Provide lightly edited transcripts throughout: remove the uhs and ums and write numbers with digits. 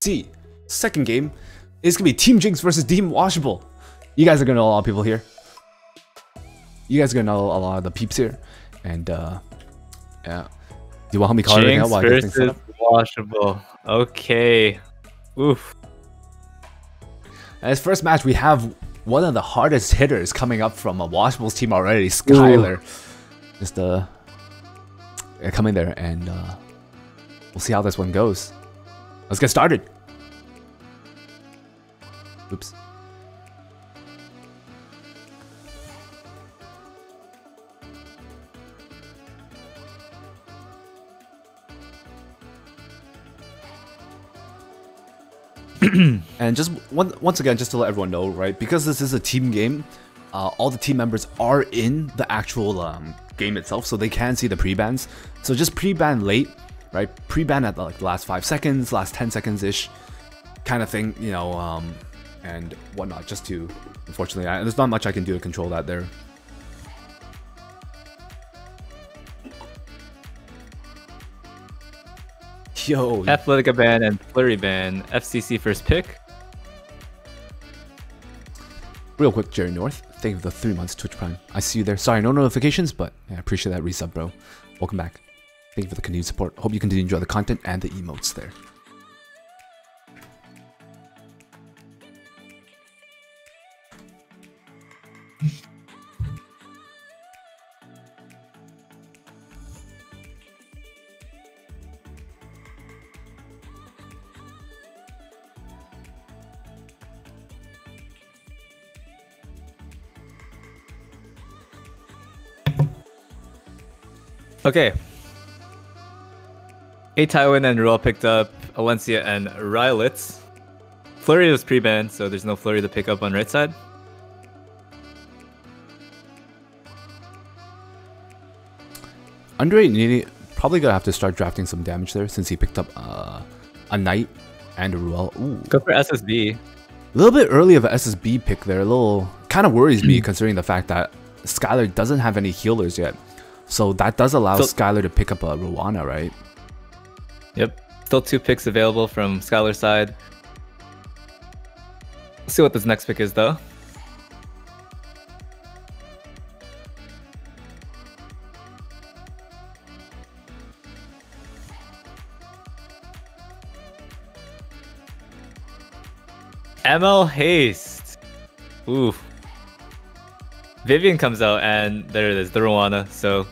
See, second game is gonna be Team Jinx versus Team Washable. You guys are gonna know a lot of people here. You guys are gonna know a lot of the peeps here, and yeah. Do you want me to call everything out while I get things set up? Washable. Okay. Oof. As first match, we have one of the hardest hitters coming up from a Washable's team already, Skylar. Just coming there, and we'll see how this one goes. Let's get started. Oops. And just once again, just to let everyone know, right, because this is a team game, all the team members are in the actual game itself, so they can see the pre-bans. So just pre-ban late, right? Pre-ban at like the last 5 seconds, last 10 seconds-ish kind of thing, you know, and whatnot, just to, unfortunately, there's not much I can do to control that there. Yo. Athletica ban and Flurry ban. FCC first pick. Real quick, Jerry North, thank you for the 3 months Twitch Prime. I see you there. Sorry, no notifications, but yeah, I appreciate that resub, bro. Welcome back. Thank you for the continued support. Hope you continue to enjoy the content and the emotes there. Okay. A Tywin and Ruel picked up Alencia and Rylitz. Flurry was pre-banned, so there's no Flurry to pick up on right side. Andre probably gonna have to start drafting some damage there since he picked up a Knight and a Ruel. Ooh. Go for SSB. A little bit early of an SSB pick there. A little kind of worries me considering the fact that Skylar doesn't have any healers yet. So that does allow Skylar to pick up a Rowana, right? Yep. Still 2 picks available from Skylar's side. Let's see what this next pick is, though. ML Haste. Oof. Vivian comes out, and there it is, the Rowana. So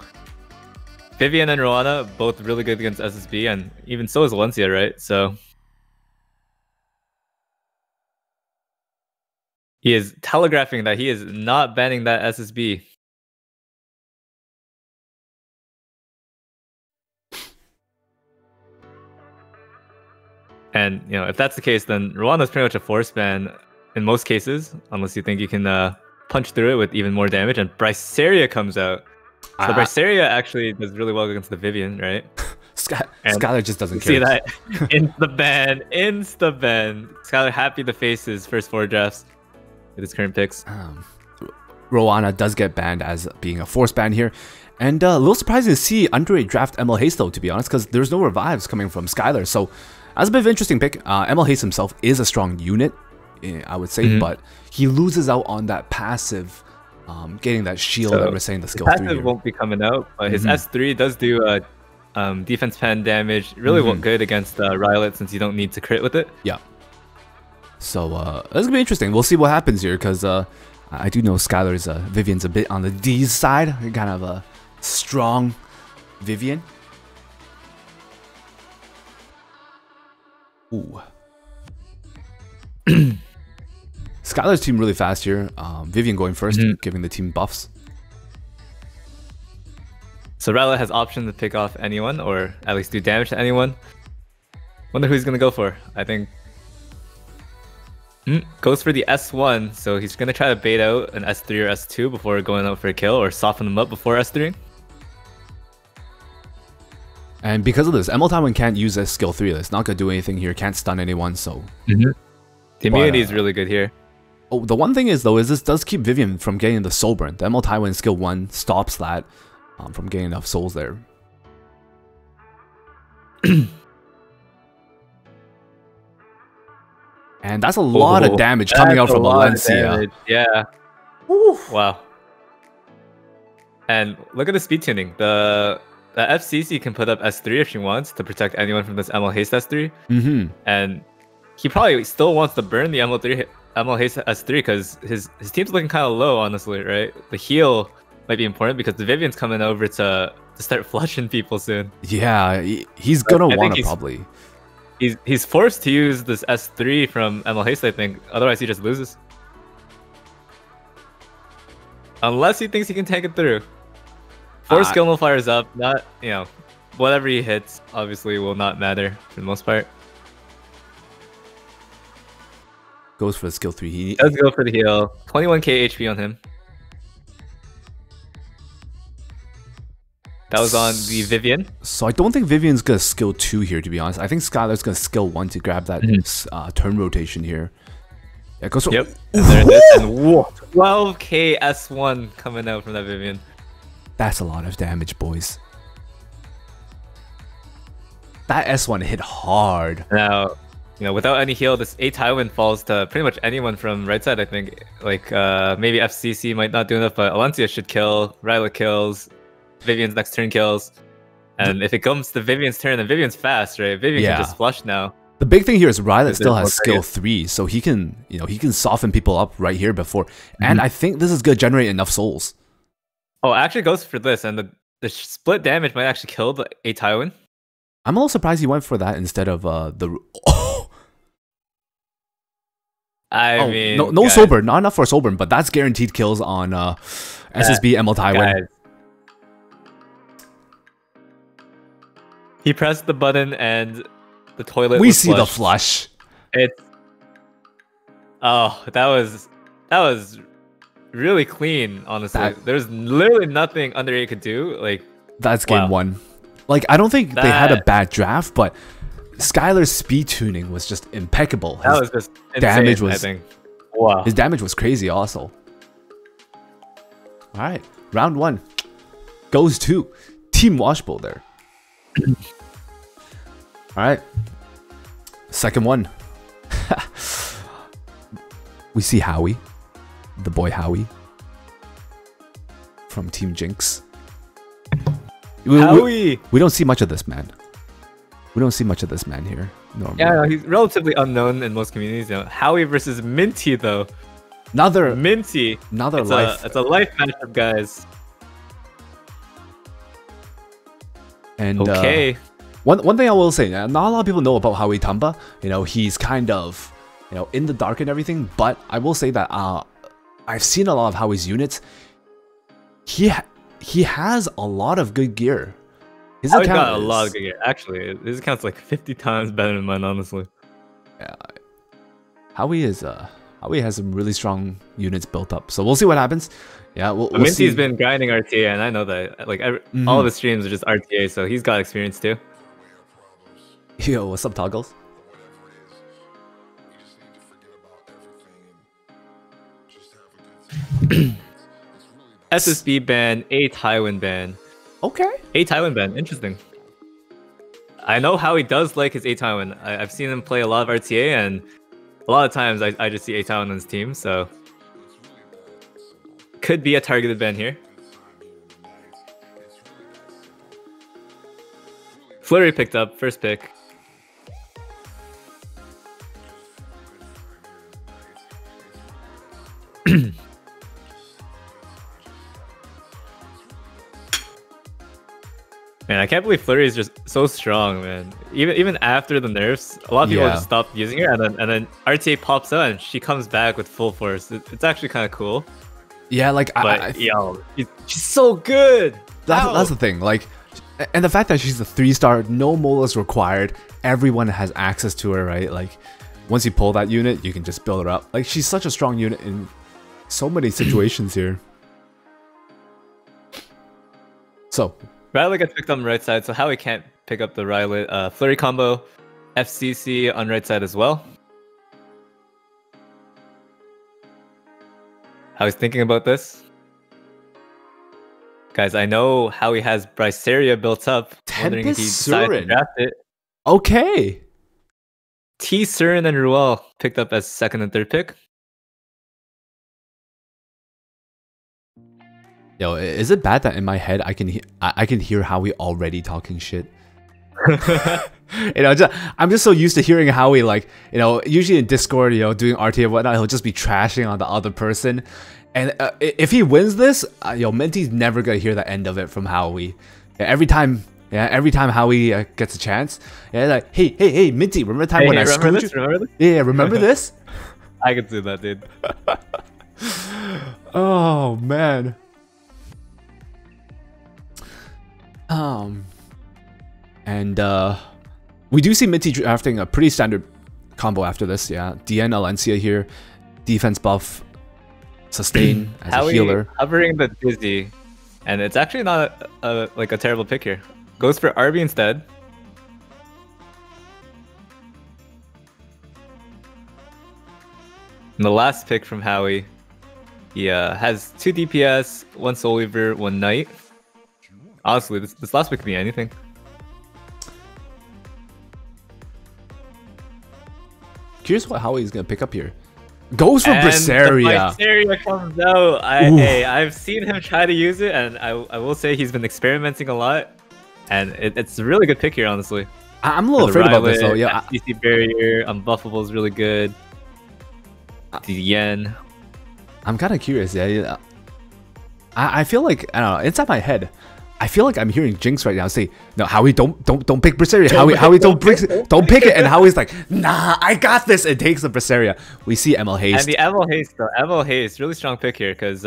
Vivian and Rowana both really good against SSB, and even so is Alencia, right? So he is telegraphing that he is not banning that SSB. And you know, if that's the case, then Rowana's pretty much a force ban in most cases, unless you think you can punch through it with even more damage. And Bryceria comes out. So Bryceria actually does really well against the Vivian, right? Skylar just doesn't care. See that? Insta-ban. Insta-ban. Skylar happy to face his first 4 drafts with his current picks. Rowana does get banned as being a force ban here. And a little surprising to see Andre draft ML Haste though, to be honest, because there's no revives coming from Skylar. So that's a bit of an interesting pick. ML Haste himself is a strong unit, I would say, but he loses out on that passive, getting that shield that we're saying the skill 3 passive won't be coming out, but his S3 does do defense pen damage. Really good against Rylitz since you don't need to crit with it. Yeah. So that's gonna be interesting. We'll see what happens here because I do know Skylar's Vivian's a bit on the D's side, kind of a strong Vivian. Ooh. Skylar's team really fast here. Vivian going first, giving the team buffs. So Rylitz has option to pick off anyone, or at least do damage to anyone. Wonder who he's gonna go for. I think goes for the S1, so he's gonna try to bait out an S3 or S2 before going out for a kill, or soften them up before S3. And because of this, ML Tywin can't use a skill 3. It's not gonna do anything here. Can't stun anyone. So the immunity is really good here. Oh, the one thing is though, is this does keep Vivian from getting the soul burn. The ML Tywin skill 1 stops that. from getting enough souls there. And that's a lot of damage coming out from Valencia. Yeah. Oof. Wow. And look at the speed tuning. The FCC can put up S3 if she wants to protect anyone from this ML Haste S3. And he probably still wants to burn the ML Haste S3 because his team's looking kind of low, honestly, right? The heal might be important because the Vivian's coming over to start flushing people soon. Yeah, he's gonna want to probably. He's forced to use this S3 from ML Haste, I think. Otherwise, he just loses. Unless he thinks he can tank it through. 4 skill modifiers up, not, you know, whatever he hits, obviously will not matter for the most part. Goes for the skill 3. He does go for the heal. 21k HP on him. That was on the Vivian. So I don't think Vivian's gonna skill 2 here, to be honest. I think Skylar's gonna skill 1 to grab that turn rotation here. Yeah, goes for... Yep. And there it is. And whoa, 12k S1 coming out from that Vivian. That's a lot of damage, boys. That S1 hit hard. Now, you know, without any heal, this A Tywin falls to pretty much anyone from right side, I think. Like, maybe FCC might not do enough, but Alencia should kill. Ryla kills. Vivian's next turn kills. And if it comes to Vivian's turn, then Vivian's fast, right? Vivian can just flush now. The big thing here is Ryla still has skill 3, so he can, you know, he can soften people up right here before. And I think this is gonna generate enough souls. Oh, it actually goes for this, and the split damage might actually kill the A Tywin. I'm a little surprised he went for that instead of the... I mean... No Sober, not enough for Sober, but that's guaranteed kills on SSB ML Tywin. Guys. He pressed the button and the toilet We was see flushed. the flush. It's... Oh, that was really clean, honestly. There's literally nothing Under 8 could do. Like, that's game 1. Like, I don't think they had a bad draft, but Skylar's speed tuning was just impeccable. That was just insane, damage was, I think. Wow. His damage was crazy also. Alright, round 1 goes to Team Washable there. Alright. Second one. We see Howie. The boy Howie. From Team Jinx. Howie! We don't see much of this man. We don't see much of this man here. Normally. Yeah, no, he's relatively unknown in most communities. You know, Howie versus Minty, though. Minty. Another life. It's a life matchup, guys. And okay. One thing I will say, not a lot of people know about Howie Tamba. You know, he's kind of, you know, in the dark and everything. But I will say that I've seen a lot of Howie's units. He has a lot of good gear. His account got a lot of good gear. Actually, his account's like 50 times better than mine, honestly. Yeah, Howie has some really strong units built up. So we'll see what happens. Yeah, we'll see. Minty's been grinding RTA, and I know that. Like all of his streams are just RTA, so he's got experience too. Yo, what's up, Toggles? SSB ban, A Tywin ban. Okay. A Tywin ban, interesting. I know how he does like his A Tywin. I've seen him play a lot of RTA, and a lot of times I just see A Tywin on his team, so could be a targeted ban here. Flurry picked up, first pick. Man, I can't believe Flurry is just so strong, man. Even after the nerfs, a lot of people just stopped using her, and then RTA pops out and she comes back with full force. It's actually kind of cool. Yeah, like yo, she's so good. That's the thing. Like, and the fact that she's a 3-star, no molars required. Everyone has access to her, right? Like, once you pull that unit, you can just build her up. Like, she's such a strong unit in so many situations here. So. Ryla gets picked on the right side, so Howie can't pick up the Ryla Flurry combo. FCC on right side as well. Howie's thinking about this. Guys, I know how he has Bryceria built up. Wondering if he decided to draft it. Okay. T. Surin and Ruel picked up as second and third pick. Yo, is it bad that in my head I can hear Howie already talking shit? You know, I'm just so used to hearing Howie, like, you know, usually in Discord, you know, doing RTA and whatnot, he'll just be trashing on the other person. And if he wins this, yo, Minty's never gonna hear the end of it from Howie. Yeah, every time Howie gets a chance, yeah, like, hey, Minty, remember the time when I screwed you? Remember this? Yeah, remember this? I can see that, dude. Oh man. And we do see Minty drafting a pretty standard combo after this. Yeah, DN Alencia here, defense buff, sustain as a healer. Hovering the Dizzy, and it's actually not like a terrible pick here. Goes for RB instead. And the last pick from Howie, he has 2 DPS, 1 Soul Weaver, 1 Knight. Honestly, this last pick could be anything. Curious what Howie's gonna pick up here. Goes for Bryceria. Bryceria comes out. Hey, I've seen him try to use it, and I will say he's been experimenting a lot, and it's a really good pick here, honestly. I'm a little afraid about this though. Yeah, CC barrier, unbuffable is really good. The yen. I'm kind of curious. Yeah, I feel like, I don't know, inside my head, I feel like I'm hearing Jinx right now say, "No, Howie, don't pick Bryceria. Howie, don't pick it." And Howie's like, "Nah, I got this." And takes the Bryceria. We see ML Haste. And the ML Haste, though, ML Haste, really strong pick here because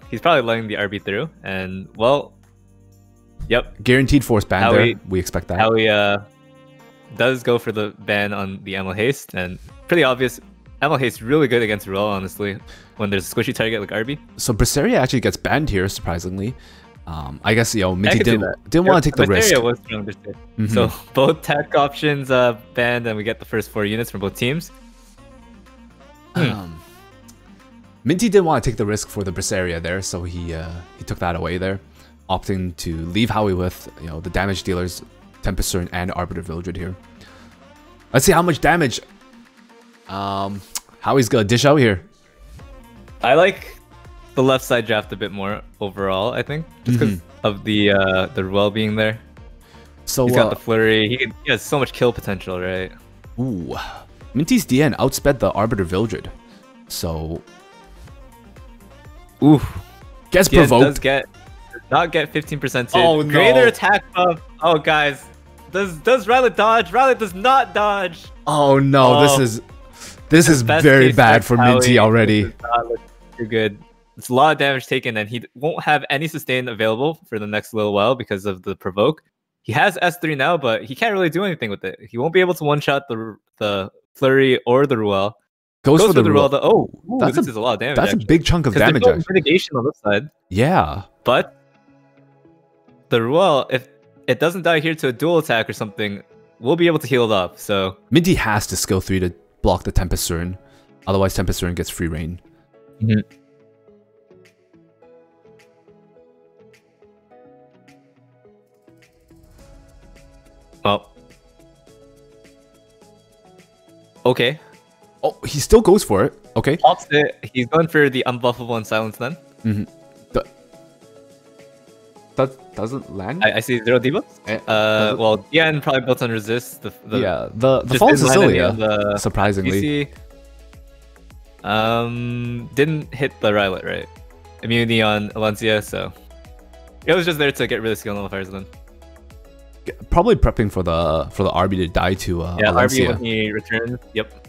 he's probably letting the RB through. And well, yep, guaranteed force ban there. We expect that. Howie does go for the ban on the ML Haste, and pretty obvious. ML Haste really good against Ruel, honestly, when there's a squishy target like RB. So Bryceria actually gets banned here, surprisingly. I guess, you know, Minty didn't want to take the risk. Was stronger too. So both tech options banned, and we get the first 4 units from both teams. Minty didn't want to take the risk for the Bryceria there, so he took that away there, opting to leave Howie with, you know, the damage dealers, Tempest and Arbiter Vildred here. Let's see how much damage Howie's gonna dish out here. I like the left side draft a bit more overall, I think, just because of the Ruel being there. So he's got the flurry. He has so much kill potential, right? Ooh, Minty's DN outsped the Arbiter Vildred, so ooh, gets provoked. Does not get 15%. Oh no! Greater attack buff. Oh guys, does Rylet dodge? Rylet does not dodge. Oh no! This is very bad for Minty already. This does not look too good. It's a lot of damage taken, and he won't have any sustain available for the next little while because of the provoke. He has S3 now, but he can't really do anything with it. He won't be able to one-shot the flurry or the Ruel. Goes for the Ruel. This is a lot of damage. That's actually. A big chunk of damage. There's no mitigation on this side. Yeah, but the Ruel, if it doesn't die here to a dual attack or something, we'll be able to heal it up. So Minty has to skill 3 to block the Tempest Surin, otherwise Tempest Surin gets free reign. Well, okay. Oh, he still goes for it. Okay. Pops it. He's going for the unbuffable and silence then. That doesn't land. I see 0 debuffs. Well, DN probably built on resist. The false Cecilia, surprisingly. Didn't hit the Rylet, right? Immunity on Alencia, so it was just there to get rid of skill nullifiers then. Probably prepping for the RB to die to Alencia. RB when he returns. Yep.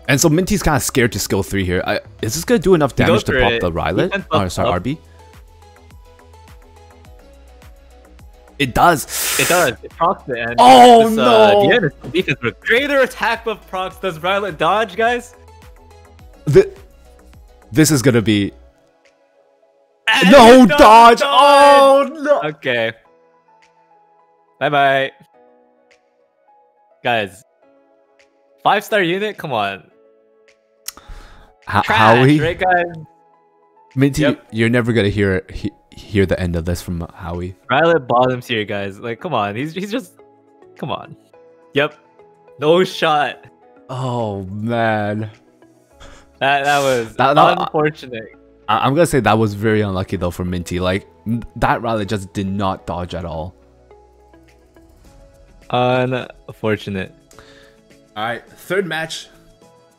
And so Minty's kind of scared to skill 3 here. Is this gonna do enough damage to pop the Rylet? Oh, sorry, RB. It does. It does. It procs it. And oh no! Because with greater attack buff procs, does Rylet dodge, guys? This is gonna be no dodge. Oh no! Okay. Bye bye, guys. 5-star unit. Come on. Howie, right, guys? Minty, you're never gonna hear hear the end of this from Howie. Violet bottom tier, guys. Like, come on. He's just, come on. Yep. No shot. Oh man, That was that, unfortunate. I'm gonna say that was very unlucky though for Minty. Like that rally just did not dodge at all. Unfortunate. All right, third match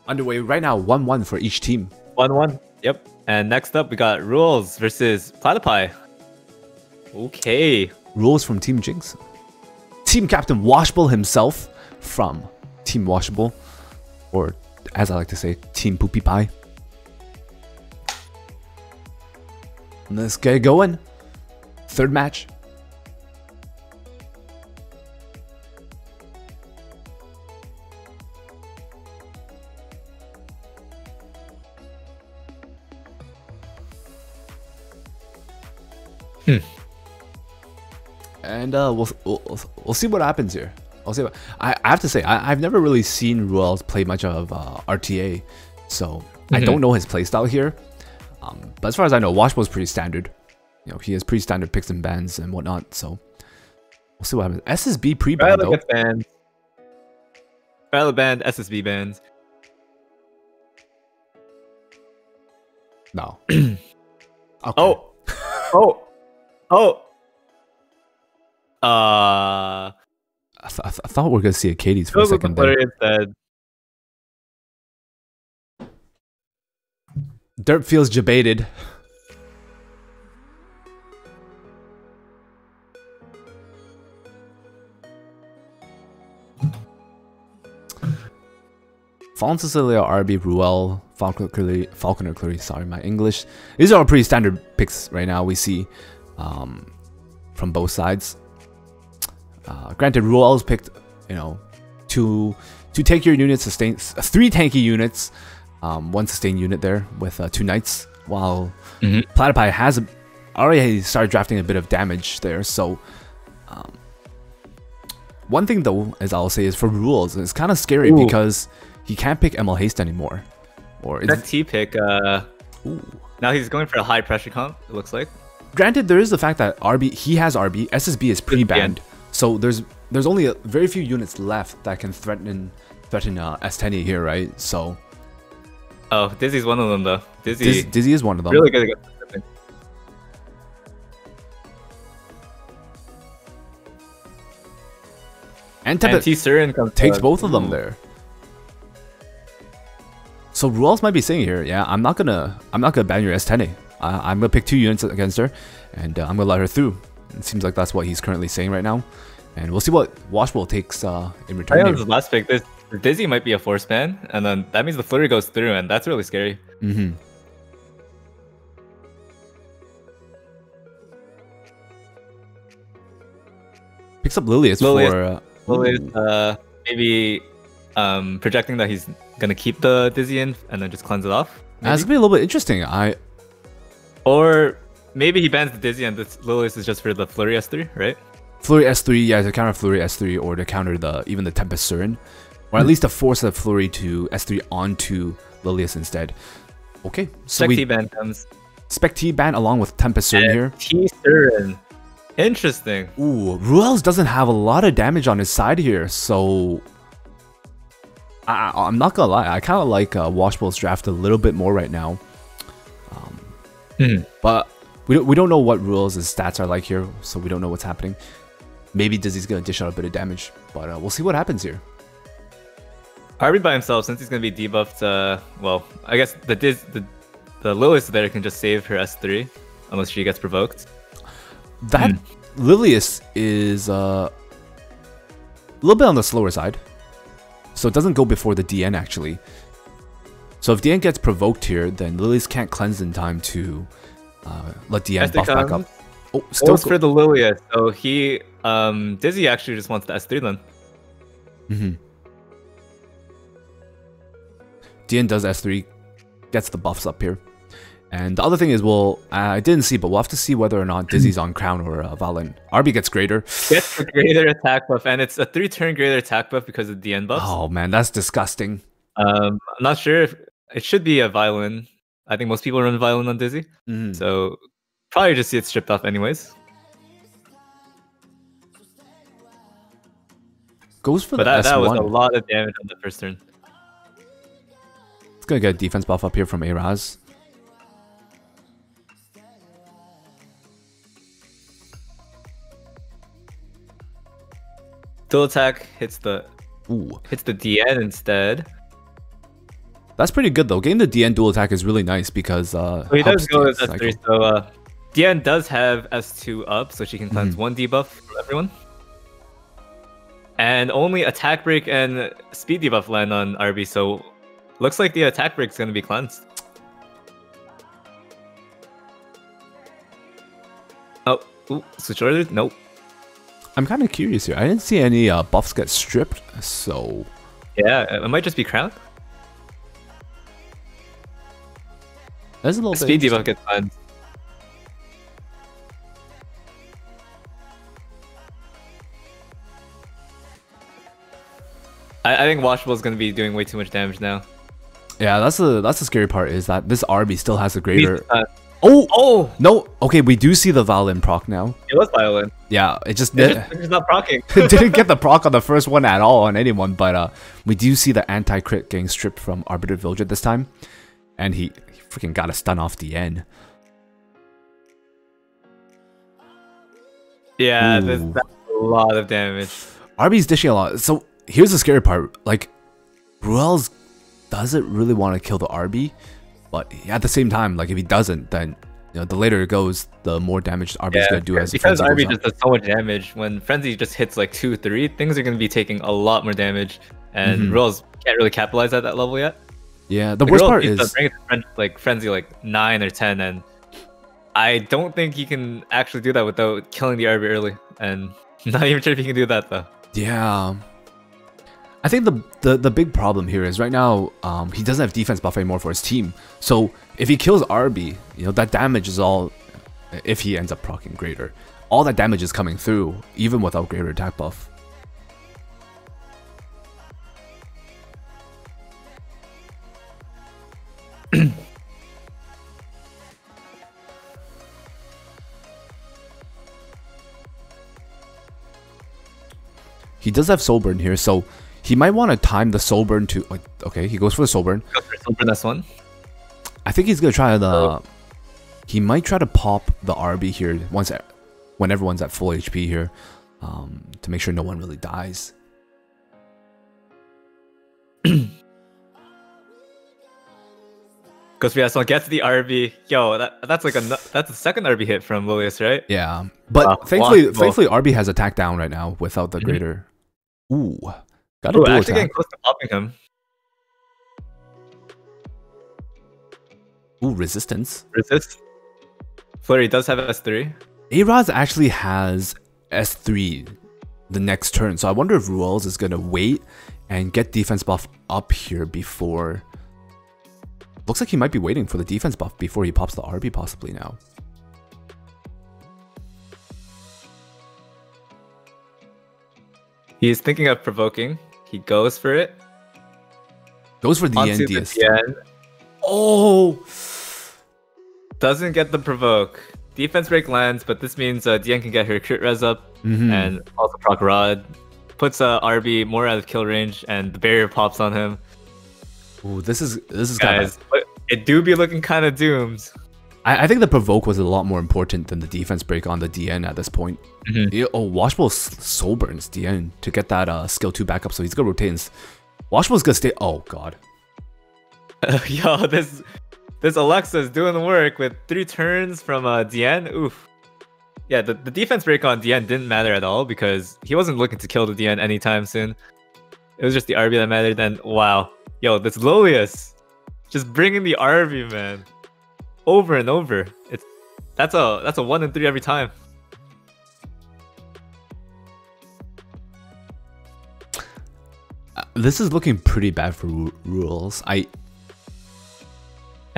underway right now. 1-1 for each team. 1-1. Yep. And next up, we got Rules versus Platypie. Okay. Rules from Team Jinx. Team Captain Washable himself from Team Washable, or as I like to say, Team Poopy Pie. Let's get it going. Third match. And we'll see what happens here. I'll see. I have to say I've never really seen Ruels play much of RTA, so I don't know his playstyle here. But as far as I know, Washable's pretty standard. You know, he has pretty standard picks and bans and whatnot. So we'll see what happens. SSB pre-ban though. Violet banned, SSB bans. No. Okay. Oh. I thought we were gonna see a Katie's for a second there. Dirt feels debated. Fallen Cecilia, RB, Ruel, Falconer Cleary, sorry, my English. These are all pretty standard picks right now we see from both sides. Granted, Ruel's picked, you know, two tankier units, three tanky units, one sustain unit there with 2 knights, while Platypie has already started drafting a bit of damage there. So one thing though, as I'll say, is for Rules, it's kind of scary because he can't pick ML Haste anymore. Or is that T pick? Now he's going for a high pressure comp. It looks like. Granted, there is the fact that he has RB, SSB is pre-banned, so there's only very few units left that can threaten S10 here, right? So. Oh, Dizzy's one of them though. Dizzy is one of them. Really good against this. And Tepet takes both of them there. So Ruels might be saying here, yeah, I'm not gonna ban your S10. I'm gonna pick 2 units against her, and I'm gonna let her through. It seems like that's what he's currently saying right now, and we'll see what Washable takes in return. I know this last pick. This Dizzy might be a force ban, and then that means the flurry goes through, and that's really scary. Picks up Lilius for Lilius, maybe projecting that he's gonna keep the Dizzy in and then just cleanse it off. That's gonna be a little bit interesting. Or maybe he bans the Dizzy and this Lilius is just for the Flurry S3, right? Flurry S3, yeah, to counter Flurry S3 or to counter even the Tempest Surin. Or at least to force the Flurry to S3 onto Lilius instead. Okay, so Spec T-ban comes. Spec T-ban along with Tempest Surin here. T-Surin. Interesting. Ooh, Ruels doesn't have a lot of damage on his side here, so I'm not gonna lie, I kind of like Washable's draft a little bit more right now. But we don't know what Ruels' stats are like here, so we don't know what's happening. Maybe Dizzy's gonna dish out a bit of damage, but we'll see what happens here. RB by himself, since he's gonna be debuffed, well, I guess the Lilius there can just save her S3 unless she gets provoked. That Lilius is a little bit on the slower side, so it doesn't go before the DN actually. So if DN gets provoked here, then Lilius can't cleanse in time to let DN buff back up. Oh, still for the Lilius, so he Dizzy actually just wants the S3 then. DN does S3, gets the buffs up here. And the other thing is, well, I didn't see, but we'll have to see whether or not Dizzy's on Crown or Valen. RB gets greater. Gets the greater attack buff, and it's a 3-turn greater attack buff because of DN buffs. Oh man, that's disgusting. I'm not sure if it should be a Violin. I think most people run Violin on Dizzy. So Probably just see it stripped off anyways. Goes for But the S1. that was a lot of damage on the first turn. It's gonna get a defense buff up here from Araz. Dual attack hits the Ooh. DN instead. That's pretty good though. Getting the DN dual attack is really nice because So he does go with S3, so DN does have S2 up, so she can cleanse one debuff from everyone. And only attack break and speed debuff land on RB, so looks like the attack break is going to be cleansed. Oh, ooh, switch order? Nope. I'm kind of curious here. I didn't see any buffs get stripped, so... Yeah, it might just be crown. That's a little Speed bit debuff gets cleansed. I think Washable is going to be doing way too much damage now. Yeah, that's the scary part, is that this RB still has a greater... Oh! No! Okay, we do see the Violin proc now. It was Violin. Yeah, it's just not procking. it didn't get the proc on the first one at all on anyone, but we do see the anti-crit getting stripped from Arbiter Villager this time. And he freaking got a stun off the end. Yeah, that's a lot of damage. RB's dishing a lot. So here's the scary part. Like, Ruel's doesn't really want to kill the RB, but at the same time, like if he doesn't, then the later it goes, the more damage RB's gonna do. Because RB just does so much damage. When Frenzy just hits like 2-3, things are gonna be taking a lot more damage, and Ruel's can't really capitalize at that level yet. Yeah, the worst part is bring it to Frenzy like 9 or 10, and I don't think he can actually do that without killing the RB early. And not even sure if he can do that though. Yeah. I think the big problem here is right now he doesn't have defense buff anymore for his team. So if he kills RB, that damage is all, if he ends up proccing greater, all that damage is coming through even without greater attack buff. He does have soul burn here, so he might want to time the soul burn to okay, he goes for the soul burn. Goes for soul burn S1. I think he's gonna try the he might try to pop the RB here when everyone's at full HP here, to make sure no one really dies. Goes for S1, gets the RB. Yo, that's a second RB hit from Lilius, right? Yeah, but thankfully RB has attack down right now without the greater. Ooh, got a dual actually attack. getting close to popping him. Ooh, resistance. Resist. Flurry does have S3. Araz actually has S3 the next turn, so I wonder if Ruel's is gonna wait and get defense buff up here before. Looks like he might be waiting for the defense buff before he pops the RB possibly now. He's thinking of provoking. He goes for it. Goes for the onto DN. The DN. Oh! Doesn't get the provoke. Defense break lands, but this means DN can get her crit res up and also proc rod. Puts RB more out of kill range, and the barrier pops on him. Ooh, this is guys. It do be looking kind of doomed. I think the provoke was a lot more important than the defense break on the DN at this point. Washable soul burns DN to get that skill 2 back up, so he's gonna rotate. Washable's gonna stay. Oh god. Yo, this Alexa is doing the work with 3 turns from DN. Oof. Yeah, the defense break on DN didn't matter at all because he wasn't looking to kill the DN anytime soon. It was just the RB that mattered. And wow, yo, this Lilius just bringing the RB, man, over and over. That's a 1 in 3 every time. This is looking pretty bad for Rules. And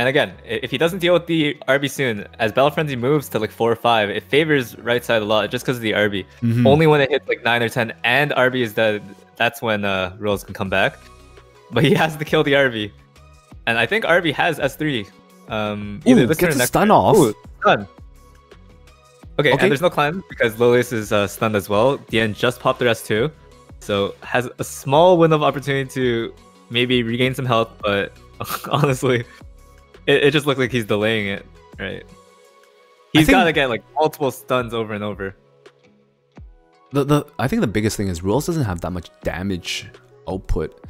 again, if he doesn't deal with the RB soon, as Battle Frenzy moves to like 4 or 5, it favors right side a lot just because of the RB. Only when it hits like 9 or 10 and RB is dead, that's when Rules can come back. But he has to kill the RB. And I think RB has S3. Either this gets turn or a next stun turn. off. Ooh, stun. Okay, Okay. and there's no climb because Lilius is stunned as well. Dien just popped their S2, so has a small window of opportunity to maybe regain some health, but honestly, it just looks like he's delaying it, right? He's got to get like multiple stuns over and over. I think the biggest thing is Rules doesn't have that much damage output,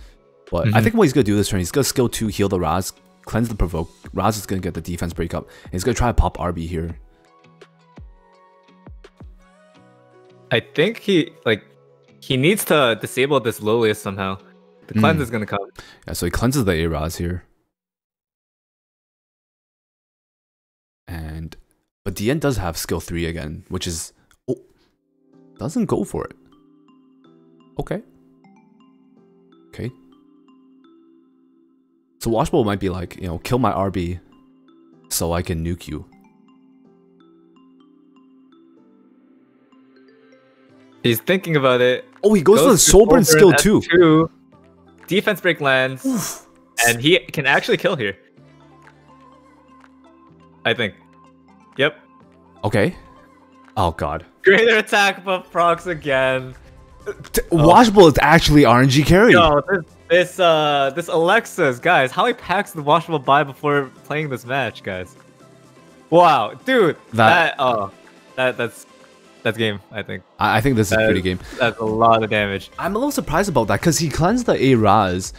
but I think what he's gonna do this turn, he's gonna skill 2, heal the Raz, cleanse the provoke. Raz is gonna get the defense break up. And he's gonna try to pop RB here. I think he needs to disable this Lilius somehow. The cleanse is gonna come. Yeah, so he cleanses the A-Raz here. But Dien does have skill 3 again, which is doesn't go for it. Okay. So Washable might be like, you know, kill my RB so I can nuke you. He's thinking about it. Oh, he goes for the Soulburn skill 2. Defense break lands. Oof. And he can actually kill here. I think. Yep. Okay. Oh god. Greater attack buff procs again. Washable is actually RNG carry. Yo, this Alexis, guys, how many packs did Washable buy before playing this match, guys? Wow, dude. That's game, I think. I think this is pretty game. That's a lot of damage. I'm a little surprised about that because he cleansed the A-Raz.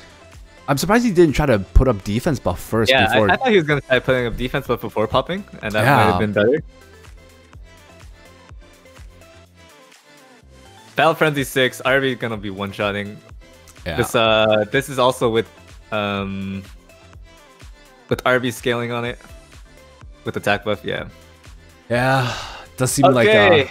I'm surprised he didn't try to put up defense buff first. Yeah, before... I thought he was going to try putting up defense buff before popping, and that might have been better. Battle Frenzy 6, RB is going to be one-shotting. Yeah. This is also with RB scaling on it. With attack buff, yeah. Yeah, does seem like...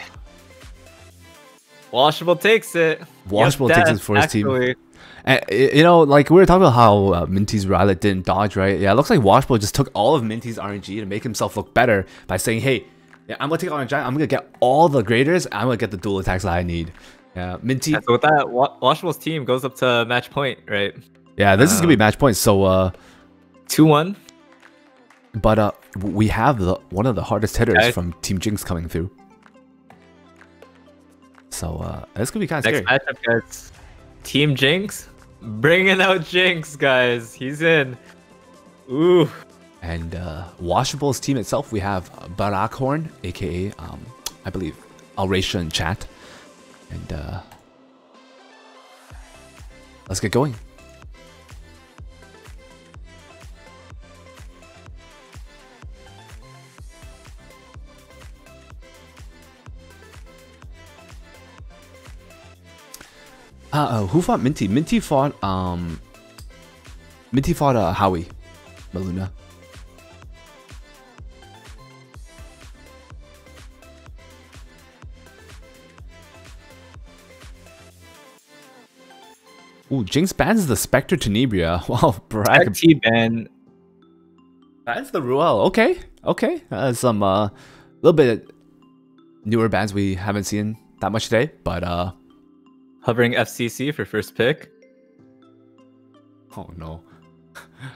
Washable takes it. Washable takes it for his team. And, you know, like we were talking about how Minty's Rylot didn't dodge, right? Yeah, it looks like Washable just took all of Minty's RNG to make himself look better by saying, hey, yeah, I'm going to take on a giant, I'm going to get all the graders, I'm going to get the dual attacks that I need. Yeah, Minty... So with that, Washable's team goes up to match point, right? Yeah, this is going to be match point, so... 2-1. But we have one of the hardest hitters from Team Jinx coming through. So this could be kind of scary. Next matchup, guys. Team Jinx. Bringing out Jinx, guys. He's in. Ooh. And Washable's team itself, we have Barakhorn, aka, I believe, Alracia in chat. And let's get going. Who fought Minty? Minty fought Howie Maluna. Ooh, Jinx bans the Spectre Tenebria. Wow, brag. ban. Bans the Ruel. Okay, okay. Some little bit newer bans we haven't seen that much today, but hovering FCC for first pick. Oh no.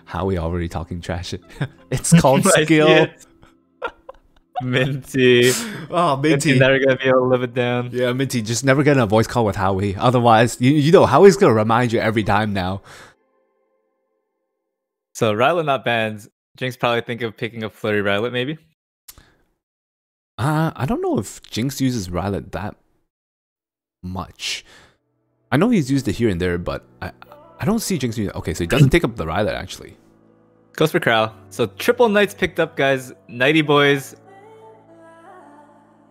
Howie already talking trash. It's called skill. Minty. Oh, Minty. Never gonna be able to live it down. Yeah, Minty, just never get a voice call with Howie. Otherwise, you know, Howie's gonna remind you every time now. So, Rylot not banned. Jinx probably think of picking up Flurry Rylot, maybe? I don't know if Jinx uses Rylot that much. I know he's used it here and there, but I don't see Jinx using it. Okay, so he doesn't take up the Rylot, actually. Goes for Crow. So, triple Knights picked up, guys. Nighty boys.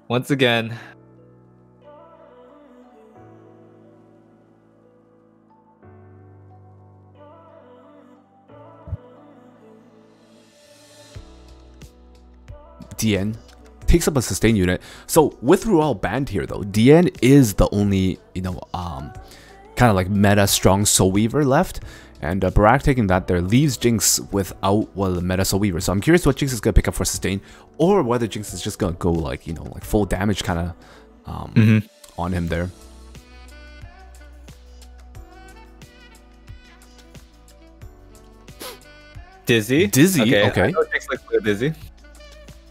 Once again. Dien picks up a sustain unit. So with Ruel banned here though, Dien is the only, you know, kind of like meta strong Soul Weaver left. And Barak taking that there leaves Jinx without the meta Soul Weaver. So I'm curious what Jinx is going to pick up for sustain, or whether Jinx is just going to go like, you know, like full damage kind of on him there. Dizzy. Dizzy, okay. I know Jinx likes to play Dizzy.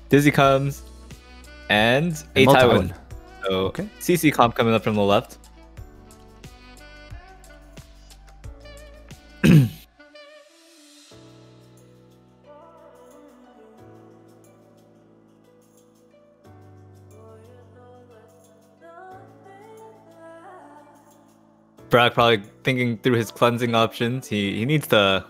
Dizzy comes. and a Taiwan. So Okay. CC comp coming up from the left. Brock probably thinking through his cleansing options. He needs to.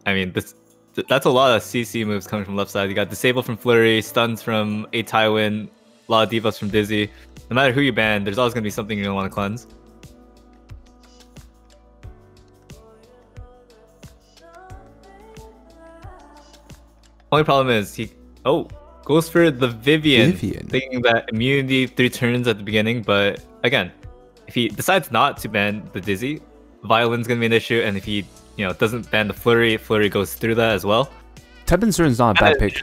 I mean, that's a lot of CC moves coming from left side. You got disable from Flurry, stuns from a Tywin, a lot of debuffs from Dizzy. No matter who you ban, there's always gonna be something you're gonna want to cleanse. Only problem is he goes for the Vivian, thinking that immunity 3 turns at the beginning, but again, if he decides not to ban the Dizzy, Violin's gonna be an issue, and if he doesn't ban the Flurry goes through that as well. Tebin Cern's not a bad pick.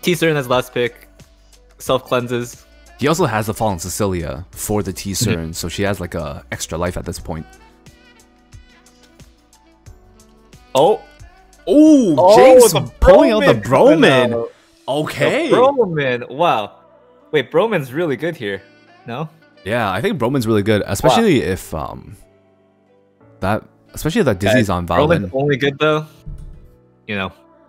T Cern as last pick, self cleanses. He also has the Fallen Cecilia for the T Cern, so she has like a extra life at this point. Jinx pulling out the Broman. Okay. The Broman. Wow. Wait, Broman's really good here. No? Yeah, I think Broman's really good, especially if that Dizzy's on Violin. Broman's only good though.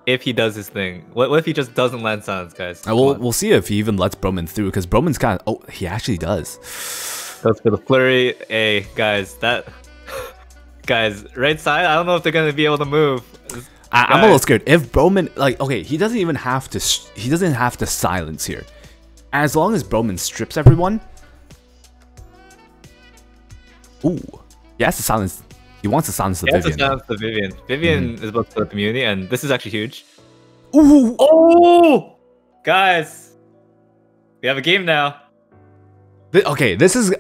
If he does his thing. What if he just doesn't land silence, guys? We'll see if he even lets Broman through, because Broman's kind of he actually does. Goes for the Flurry. Hey guys, guys, right side. I don't know if they're gonna be able to move. I'm a little scared. If Broman, he doesn't even have to. He doesn't have to silence here. As long as Broman strips everyone. Ooh, he has to silence. He wants to silence the Vivian. He has to silence the Vivian. Vivian is about to put up immunity, and this is actually huge. Ooh! Oh, guys, we have a game now. Okay, this is.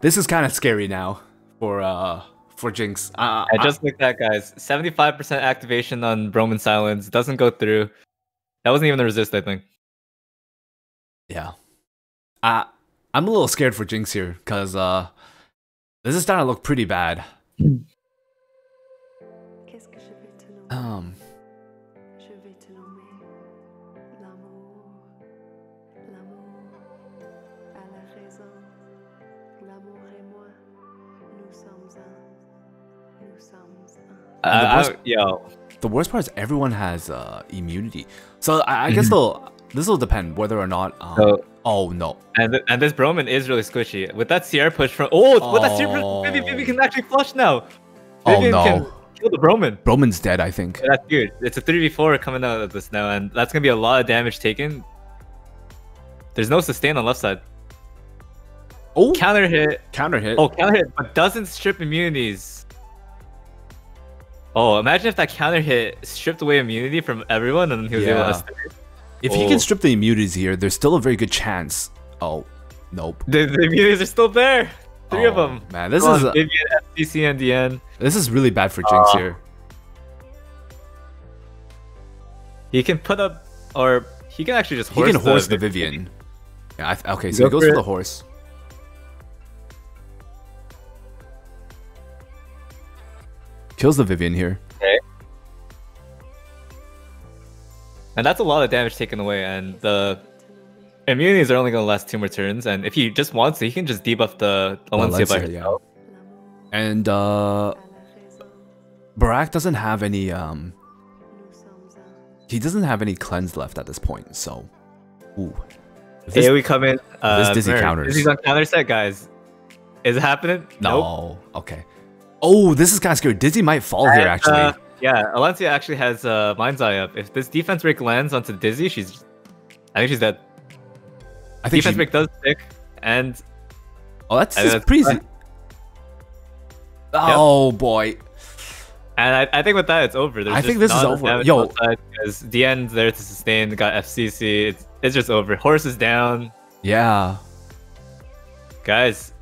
This is kind of scary now for Jinx. I just looked at guys. 75% activation on Broman silence doesn't go through. That wasn't even a resist, I think. Yeah. I'm a little scared for Jinx here, because this is starting to look pretty bad. The worst part is everyone has immunity, so I guess this will depend whether or not. Oh no! And this Broman is really squishy with that CR push from. With that CR push, Vivian can actually flush now. Vivian can kill the Broman. Broman's dead, I think. Yeah, that's good. It's a 3v4 coming out of this now, and that's gonna be a lot of damage taken. There's no sustain on left side. Oh, counter hit. Counter hit. Oh, counter hit, but doesn't strip immunities. Oh, imagine if that counter hit stripped away immunity from everyone, and he was able to stay. If he can strip the immunities here, there's still a very good chance. Oh, nope. The immunities are still there. 3 of them. Man, this is Vivian, FCC, and DN. This is really bad for Jinx here. He can put up, or he can actually just horse. He can horse the Vivian. Yeah. Okay, so he goes for the horse. Kills the Vivian here. Okay. And that's a lot of damage taken away, and the immunities are only going to last 2 more turns, and if he just wants to, he can just debuff the Alencia by herself. Yeah. And Barak doesn't have any he doesn't have any cleanse left at this point, so ooh. Here we come in. This Dizzy counters. Dizzy's on counter set, guys. Is it happening? No. Nope. Okay. Oh, this is kind of scary. Dizzy might fall here, actually. Yeah, Alencia actually has Mind's Eye up. If this defense break lands onto Dizzy, I think she's dead. I think defense break does stick, and that's pretty easy. Oh boy. And I think with that, it's over. I think this is over. Yo, because DN's there to sustain. Got FCC. It's just over. Horse is down. Yeah. Guys.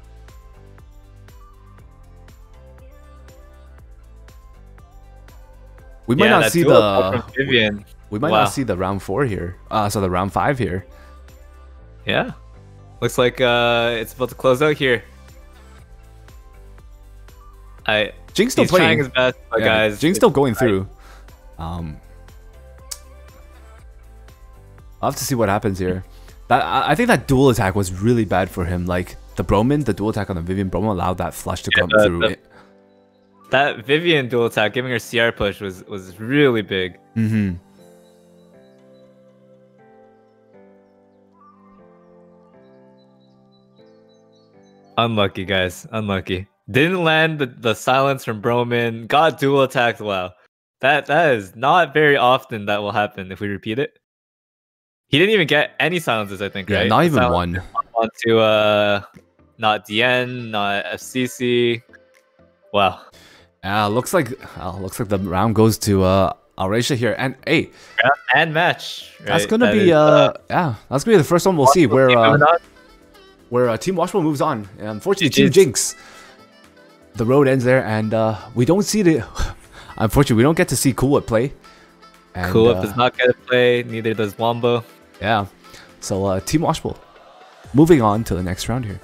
We might not see the Vivian. We might not see the round 4 here. So the round 5 here. Yeah. Looks like it's about to close out here. Jinx still playing trying his best, but guys. Jinx still going through. I'll have to see what happens here. I think that dual attack was really bad for him. Like the Broman, the dual attack on the Vivian Broman allowed that flush to come through. That Vivian dual attack, giving her CR push, was really big. Unlucky, guys. Unlucky. Didn't land the silence from Broman. Got dual attacked. Wow. That is not very often that will happen if we repeat it. He didn't even get any silences, I think, right? Not even one. Onto not DN, not FCC. Wow. Looks like the round goes to Alracia here, and hey, and match. Right? That's gonna be that's gonna be the first one we'll see where Team Washable moves on. Unfortunately, Team Jinx, the road ends there, and we don't see unfortunately, we don't get to see Cool Whip play. And, Cool Whip does not get to play. Neither does Wombo. Yeah. So Team Washable moving on to the next round here.